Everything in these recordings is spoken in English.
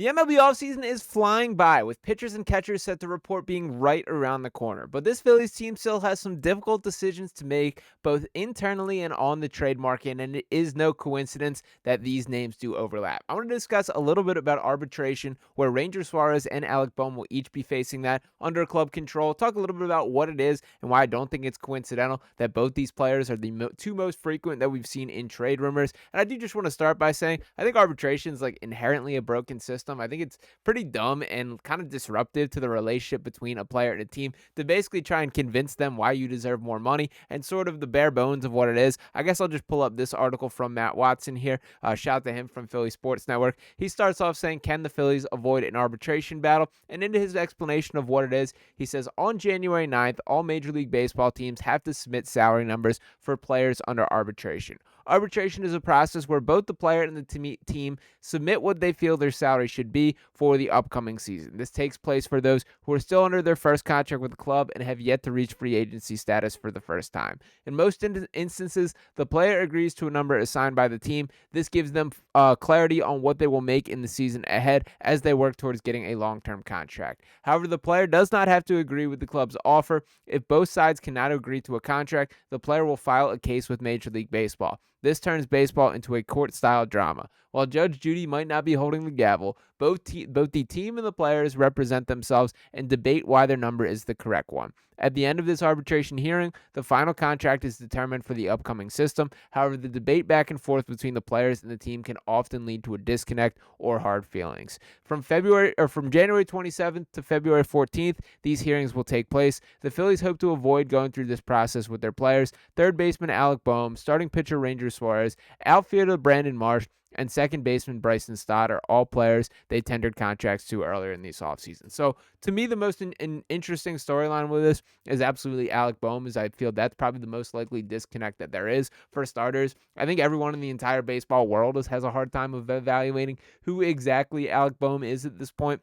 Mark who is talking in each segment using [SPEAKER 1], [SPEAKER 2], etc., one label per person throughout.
[SPEAKER 1] The MLB offseason is flying by, with pitchers and catchers set to report being right around the corner. But this Phillies team still has some difficult decisions to make, both internally and on the trade market, and it is no coincidence that these names do overlap. I want to discuss a little bit about arbitration, where Ranger Suarez and Alec Bohm will each be facing that under club control. Talk a little bit about what it is and why I don't think it's coincidental that both these players are the two most frequent that we've seen in trade rumors. And I do just want to start by saying I think arbitration is like inherently a broken system. I think it's pretty dumb and kind of disruptive to the relationship between a player and a team to basically try and convince them why you deserve more money and sort of the bare bones of what it is. I guess I'll just pull up this article from Matt Watson here. Shout out to him from Philly Sports Network. He starts off saying, can the Phillies avoid an arbitration battle? And into his explanation of what it is, he says, on January 9th, all Major League Baseball teams have to submit salary numbers for players under arbitration. Arbitration is a process where both the player and the team submit what they feel their salary should be for the upcoming season. This takes place for those who are still under their first contract with the club and have yet to reach free agency status for the first time. In most instances, the player agrees to a number assigned by the team. This gives them clarity on what they will make in the season ahead as they work towards getting a long-term contract. However, the player does not have to agree with the club's offer. If both sides cannot agree to a contract, the player will file a case with Major League Baseball. This turns baseball into a court-style drama. While Judge Judy might not be holding the gavel, both the team and the players represent themselves and debate why their number is the correct one. At the end of this arbitration hearing, the final contract is determined for the upcoming system. However, the debate back and forth between the players and the team can often lead to a disconnect or hard feelings. From January 27th to February 14th, these hearings will take place. The Phillies hope to avoid going through this process with their players. Third baseman Alec Bohm, starting pitcher Ranger Suarez, outfielder Brandon Marsh, and second baseman Bryson Stott are all players they tendered contracts to earlier in this offseason. So, to me, the most interesting storyline with this is absolutely Alec Bohm, as I feel that's probably the most likely disconnect that there is. For starters, I think everyone in the entire baseball world has a hard time of evaluating who exactly Alec Bohm is at this point.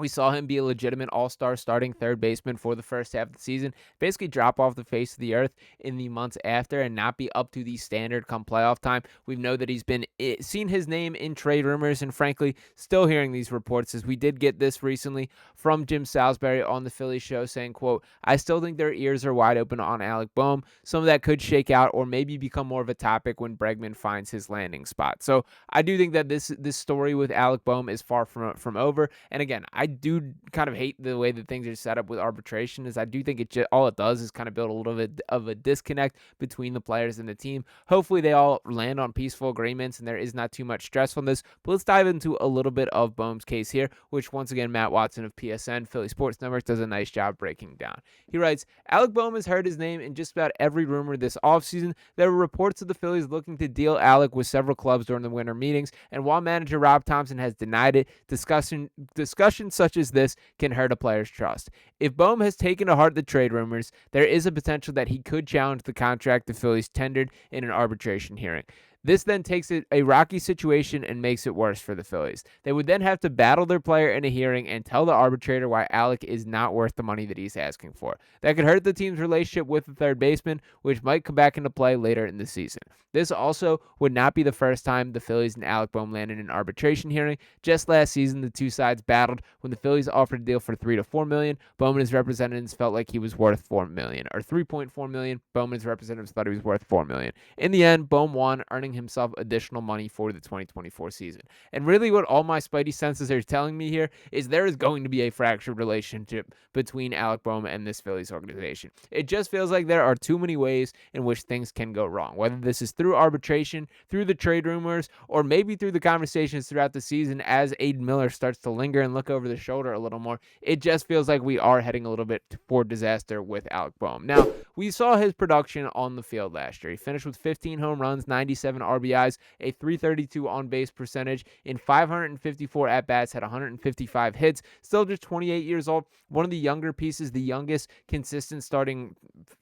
[SPEAKER 1] We saw him be a legitimate all-star starting third baseman for the first half of the season, basically drop off the face of the earth in the months after and not be up to the standard come playoff time. We know that he's been seen his name in trade rumors and frankly still hearing these reports, as we did get this recently from Jim Salisbury on the Phillies show saying, quote, I still think their ears are wide open on Alec Bohm. Some of that could shake out or maybe become more of a topic when Bregman finds his landing spot. So I do think that this story with Alec Bohm is far from over. And again, I do kind of hate the way that things are set up with arbitration, is I do think all it does is kind of build a little bit of a disconnect between the players and the team. Hopefully they all land on peaceful agreements and there is not too much stress on this. But let's dive into a little bit of Bohm's case here, which once again Matt Watson of PSN, Philly Sports Network, does a nice job breaking down. He writes, Alec Bohm has heard his name in just about every rumor this offseason. There were reports of the Phillies looking to deal Alec with several clubs during the winter meetings, and while manager Rob Thomson has denied it, discussions such as this can hurt a player's trust. If Bohm has taken to heart the trade rumors, there is a potential that he could challenge the contract the Phillies tendered in an arbitration hearing. This then takes it a rocky situation and makes it worse for the Phillies. They would then have to battle their player in a hearing and tell the arbitrator why Alec is not worth the money that he's asking for. That could hurt the team's relationship with the third baseman, which might come back into play later in the season. This also would not be the first time the Phillies and Alec Bohm landed in an arbitration hearing. Just last season, the two sides battled when the Phillies offered a deal for $3 to $4 million. Bohm and his representatives felt like he was worth $4 million, or $3.4 million. Bohm and his representatives thought he was worth $4 million. In the end, Bohm won, earning himself additional money for the 2024 season. And really what all my spidey senses are telling me here is there is going to be a fractured relationship between Alec Bohm and this Phillies organization. It just feels like there are too many ways in which things can go wrong, whether this is through arbitration, through the trade rumors, or maybe through the conversations throughout the season as Aiden Miller starts to linger and look over the shoulder a little more. It just feels like we are heading a little bit for disaster with Alec Bohm. Now, we saw his production on the field last year. He finished with 15 home runs, 97 RBIs, a .332 on-base percentage in 554 at-bats, had 155 hits, still just 28 years old. One of the younger pieces, the youngest consistent starting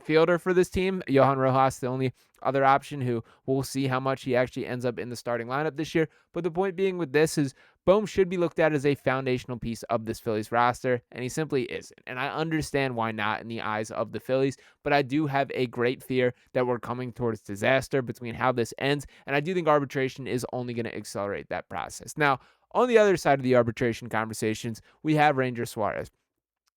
[SPEAKER 1] fielder for this team. Johan Rojas, the only other option, who we'll see how much he actually ends up in the starting lineup this year. But the point being with this is Bohm should be looked at as a foundational piece of this Phillies roster, and he simply isn't. And I understand why not in the eyes of the Phillies, but I do have a great fear that we're coming towards disaster between how this ends, and I do think arbitration is only going to accelerate that process. Now, On the other side of the arbitration conversations, we have Ranger Suarez.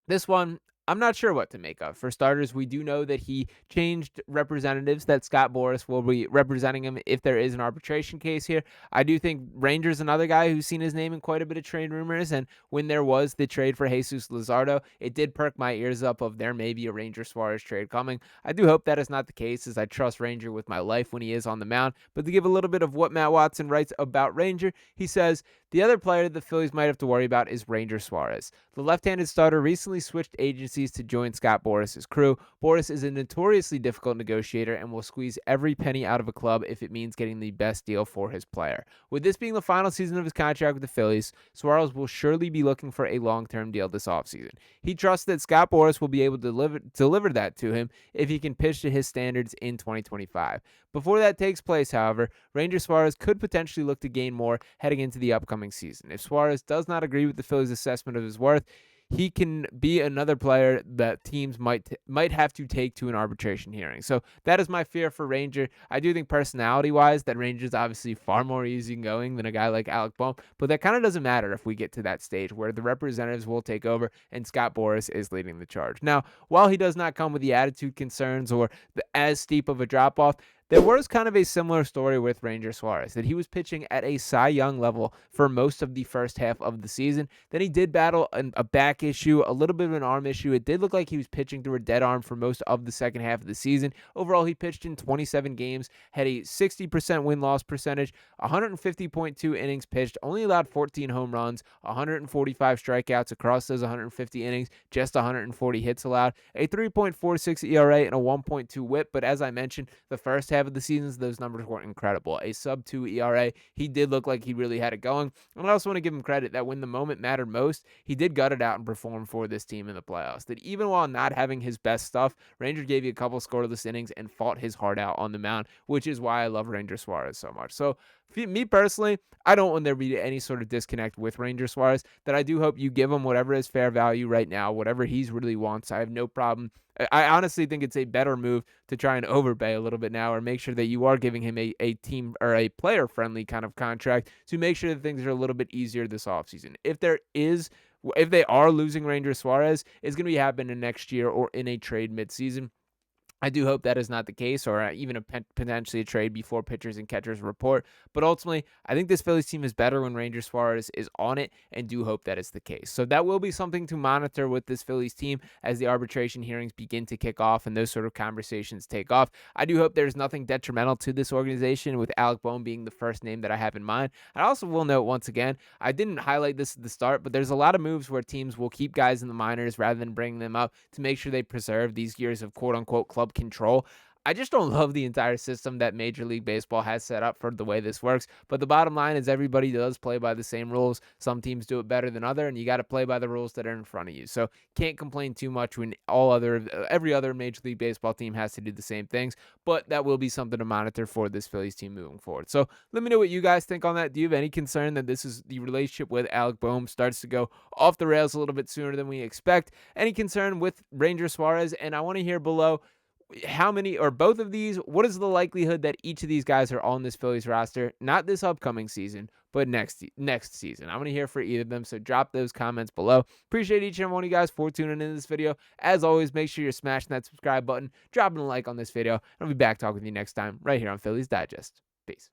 [SPEAKER 1] This one, I'm not sure what to make of. For starters, we do know that he changed representatives, that Scott Boras will be representing him if there is an arbitration case here. I do think Ranger's another guy who's seen his name in quite a bit of trade rumors, and when there was the trade for Jesus Luzardo, it did perk my ears up of there may be a Ranger Suarez trade coming. I do hope that is not the case, as I trust Ranger with my life when he is on the mound. But to give a little bit of what Matt Watson writes about Ranger, he says, the other player the Phillies might have to worry about is Ranger Suarez. The left-handed starter recently switched agencies to join Scott Boras' crew. Boras is a notoriously difficult negotiator and will squeeze every penny out of a club if it means getting the best deal for his player. With this being the final season of his contract with the Phillies, Suarez will surely be looking for a long-term deal this offseason. He trusts that Scott Boras will be able to deliver that to him if he can pitch to his standards in 2025. Before that takes place, however, Ranger Suarez could potentially look to gain more heading into the upcoming season. If Suarez does not agree with the Phillies' assessment of his worth, he can be another player that teams might have to take to an arbitration hearing. So that is my fear for Ranger. I do think personality-wise that Ranger is obviously far more easygoing than a guy like Alec Bohm, but that kind of doesn't matter if we get to that stage where the representatives will take over and Scott Boras is leading the charge. Now, while he does not come with the attitude concerns or as steep of a drop-off, there was kind of a similar story with Ranger Suarez, that he was pitching at a Cy Young level for most of the first half of the season. Then he did battle a back issue, a little bit of an arm issue. It did look like he was pitching through a dead arm for most of the second half of the season. Overall, he pitched in 27 games, had a 60% win-loss percentage, 150.2 innings pitched, only allowed 14 home runs, 145 strikeouts across those 150 innings, just 140 hits allowed, a 3.46 ERA and a 1.2 whip. But as I mentioned, the first half of the seasons, those numbers weren't incredible. A sub-2 ERA, he did look like he really had it going. And I also want to give him credit that when the moment mattered most, he did gut it out and perform for this team in the playoffs. That even while not having his best stuff, Ranger gave you a couple scoreless innings and fought his heart out on the mound, which is why I love Ranger Suarez so much. So me personally, I don't want there to be any sort of disconnect with Ranger Suarez, that I do hope you give him whatever is fair value right now, whatever he's really wants. I have no problem. I honestly think it's a better move to try and overpay a little bit now, or make sure that you are giving him a team or a player-friendly kind of contract to make sure that things are a little bit easier this offseason. If they are losing Ranger Suarez, it's going to be happening next year or in a trade midseason. I do hope that is not the case, or even potentially a trade before pitchers and catchers report. But ultimately, I think this Phillies team is better when Ranger Suarez is on it, and do hope that is the case. So that will be something to monitor with this Phillies team as the arbitration hearings begin to kick off and those sort of conversations take off. I do hope there's nothing detrimental to this organization, with Alec Bohm being the first name that I have in mind. I also will note once again, I didn't highlight this at the start, but there's a lot of moves where teams will keep guys in the minors rather than bringing them up to make sure they preserve these years of quote-unquote club control. I just don't love the entire system that Major League Baseball has set up for the way this works. But the bottom line is everybody does play by the same rules. Some teams do it better than others, and you got to play by the rules that are in front of you. So can't complain too much when every other Major League Baseball team has to do the same things. But that will be something to monitor for this Phillies team moving forward. So let me know what you guys think on that. Do you have any concern that the relationship with Alec Bohm starts to go off the rails a little bit sooner than we expect? Any concern with Ranger Suarez? And I want to hear below, how many or both of these, what is the likelihood that each of these guys are on this Phillies roster, not this upcoming season, but next season? I want to hear for either of them, so drop those comments below. Appreciate each and every one of you guys for tuning in this video. As always, make sure you're smashing that subscribe button, dropping a like on this video, and I'll be back talking with you next time right here on Phillies Digest. Peace.